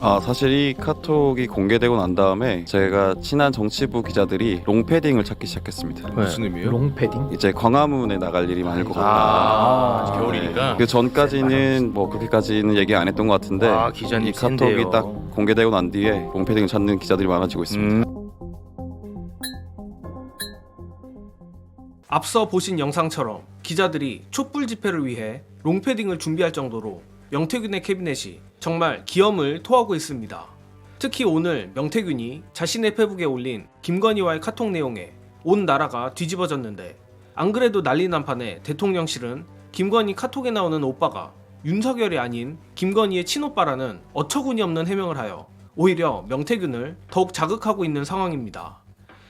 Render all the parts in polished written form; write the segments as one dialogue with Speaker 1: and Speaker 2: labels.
Speaker 1: 사실 이 카톡이 공개되고 난 다음에 제가 친한 정치부 기자들이 롱패딩을 찾기 시작했습니다.
Speaker 2: 무슨 의미예요?
Speaker 3: 롱패딩?
Speaker 1: 이제 광화문에 나갈 일이 많을 것 같다.
Speaker 2: 겨울이니까.
Speaker 1: 그 전까지는 뭐 그렇게까지는 얘기 안 했던 것 같은데
Speaker 2: 기자님
Speaker 1: 이 카톡이
Speaker 2: 센데요.
Speaker 1: 딱 공개되고 난 뒤에 롱패딩을 찾는 기자들이 많아지고 있습니다.
Speaker 4: 앞서 보신 영상처럼 기자들이 촛불 집회를 위해 롱패딩을 준비할 정도로 명태균의 캐비넷이 정말 기염을 토하고 있습니다. 특히 오늘 명태균이 자신의 페북에 올린 김건희와의 카톡 내용에 온 나라가 뒤집어졌는데, 안 그래도 난리 난 판에 대통령실은 김건희 카톡에 나오는 오빠가 윤석열이 아닌 김건희의 친오빠라는 어처구니 없는 해명을 하여 오히려 명태균을 더욱 자극하고 있는 상황입니다.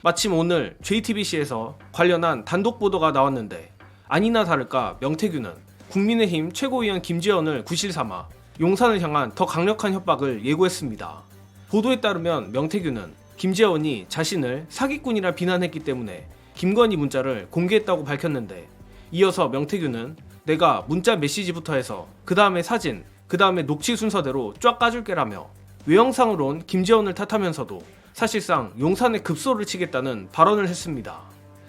Speaker 4: 마침 오늘 JTBC에서 관련한 단독 보도가 나왔는데, 아니나 다를까 명태균은 국민의힘 최고위원 김재원을 구실 삼아 용산을 향한 더 강력한 협박을 예고했습니다. 보도에 따르면 명태균은 김재원이 자신을 사기꾼이라 비난했기 때문에 김건희 문자를 공개했다고 밝혔는데, 이어서 명태균은 내가 문자 메시지부터 해서 그 다음에 사진, 그 다음에 녹취 순서대로 쫙 까줄게라며 외형상으로 온 김재원을 탓하면서도 사실상 용산에 급소를 치겠다는 발언을 했습니다.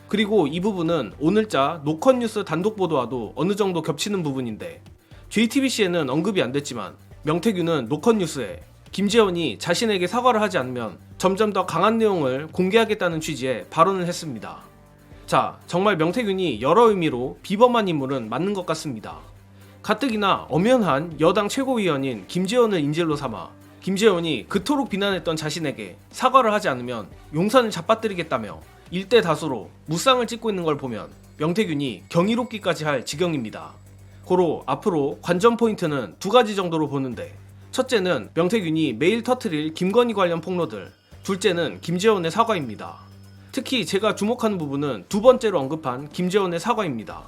Speaker 4: 그리고 이 부분은 오늘자 노컷뉴스 단독 보도와도 어느 정도 겹치는 부분인데, JTBC에는 언급이 안 됐지만 명태균은 노컷뉴스에 김재원이 자신에게 사과를 하지 않으면 점점 더 강한 내용을 공개하겠다는 취지의 발언을 했습니다. 자, 정말 명태균이 여러 의미로 비범한 인물은 맞는 것 같습니다. 가뜩이나 엄연한 여당 최고위원인 김재원을 인질로 삼아 김재원이 그토록 비난했던 자신에게 사과를 하지 않으면 용산을 잡아뜨리겠다며 일대 다수로 무쌍을 찍고 있는 걸 보면 명태균이 경이롭기까지 할 지경입니다. 고로 앞으로 관전 포인트는 두 가지 정도로 보는데, 첫째는 명태균이 매일 터트릴 김건희 관련 폭로들, 둘째는 김재원의 사과입니다. 특히 제가 주목하는 부분은 두 번째로 언급한 김재원의 사과입니다.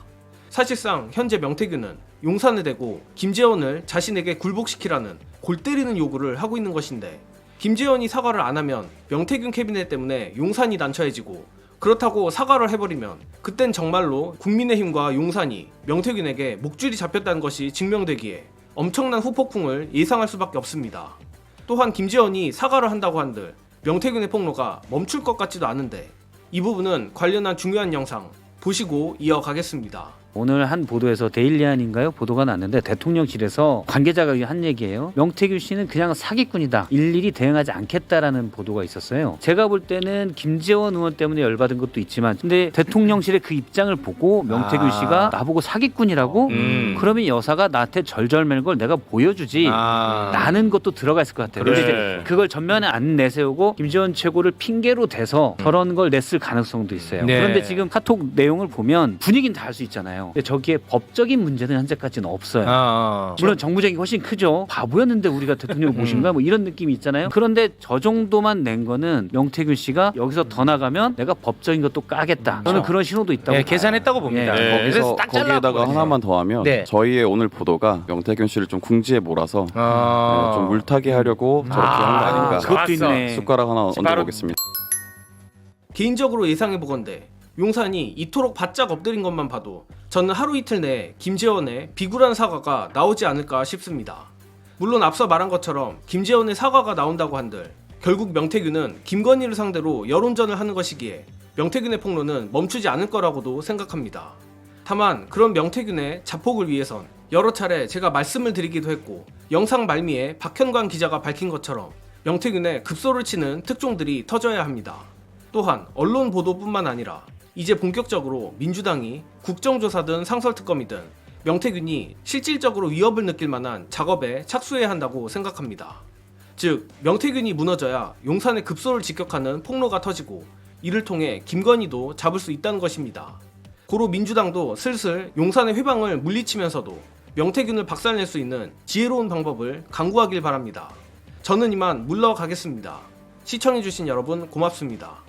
Speaker 4: 사실상 현재 명태균은 용산에 대고 김재원을 자신에게 굴복시키라는 골 때리는 요구를 하고 있는 것인데, 김재원이 사과를 안 하면 명태균 캐비넷 때문에 용산이 난처해지고, 그렇다고 사과를 해버리면 그땐 정말로 국민의힘과 용산이 명태균에게 목줄이 잡혔다는 것이 증명되기에 엄청난 후폭풍을 예상할 수밖에 없습니다. 또한 김재원이 사과를 한다고 한들 명태균의 폭로가 멈출 것 같지도 않은데, 이 부분은 관련한 중요한 영상 보시고 이어가겠습니다.
Speaker 3: 오늘 한 보도에서 데일리안인가요? 보도가 났는데 대통령실에서 관계자가 한 얘기예요. 명태균 씨는 그냥 사기꾼이다. 일일이 대응하지 않겠다라는 보도가 있었어요. 제가 볼 때는 김재원 의원 때문에 열받은 것도 있지만, 근데 대통령실의 그 입장을 보고 명태균 씨가 나보고 사기꾼이라고? 그러면 여사가 나한테 절절맨 걸 내가 보여주지. 라는 것도 들어가 있을 것 같아요.
Speaker 2: 그래.
Speaker 3: 근데 이제 그걸 전면에 안 내세우고 김재원 최고를 핑계로 대서 저런 걸 냈을 가능성도 있어요.
Speaker 2: 네.
Speaker 3: 그런데 지금 카톡 내용을 보면 분위기는 다 알 수 있잖아요. 근데 저기에 법적인 문제는 현재까지는 없어요. 물론 정무적인 게 훨씬 크죠. 바보였는데 우리가 대통령을 모신가 뭐 이런 느낌이 있잖아요. 그런데 저 정도만 낸 거는 명태균 씨가 여기서 더 나가면 내가 법적인 것도 까겠다. 저는 그런 신호도 있다고 봐요.
Speaker 2: 계산했다고 봅니다.
Speaker 3: 예.
Speaker 2: 그래서 딱
Speaker 1: 거기에다가
Speaker 2: 잘라버렸어요.
Speaker 1: 하나만 더하면
Speaker 2: 네.
Speaker 1: 저희의 오늘 보도가 명태균 씨를 좀 궁지에 몰아서 좀 물타기 하려고 저렇게 한 거 아닌가.
Speaker 3: 그것도 있네.
Speaker 1: 숟가락 하나
Speaker 2: 바로-
Speaker 1: 얹어보겠습니다.
Speaker 4: 개인적으로 예상해보건대 용산이 이토록 바짝 엎드린 것만 봐도 저는 하루 이틀 내에 김재원의 비굴한 사과가 나오지 않을까 싶습니다. 물론 앞서 말한 것처럼 김재원의 사과가 나온다고 한들 결국 명태균은 김건희를 상대로 여론전을 하는 것이기에 명태균의 폭로는 멈추지 않을 거라고도 생각합니다. 다만 그런 명태균의 자폭을 위해선 여러 차례 제가 말씀을 드리기도 했고, 영상 말미에 박현광 기자가 밝힌 것처럼 명태균의 급소를 치는 특종들이 터져야 합니다. 또한 언론 보도뿐만 아니라 이제 본격적으로 민주당이 국정조사든 상설특검이든 명태균이 실질적으로 위협을 느낄 만한 작업에 착수해야 한다고 생각합니다. 즉, 명태균이 무너져야 용산의 급소를 직격하는 폭로가 터지고, 이를 통해 김건희도 잡을 수 있다는 것입니다. 고로 민주당도 슬슬 용산의 회방을 물리치면서도 명태균을 박살낼 수 있는 지혜로운 방법을 강구하길 바랍니다. 저는 이만 물러가겠습니다. 시청해주신 여러분 고맙습니다.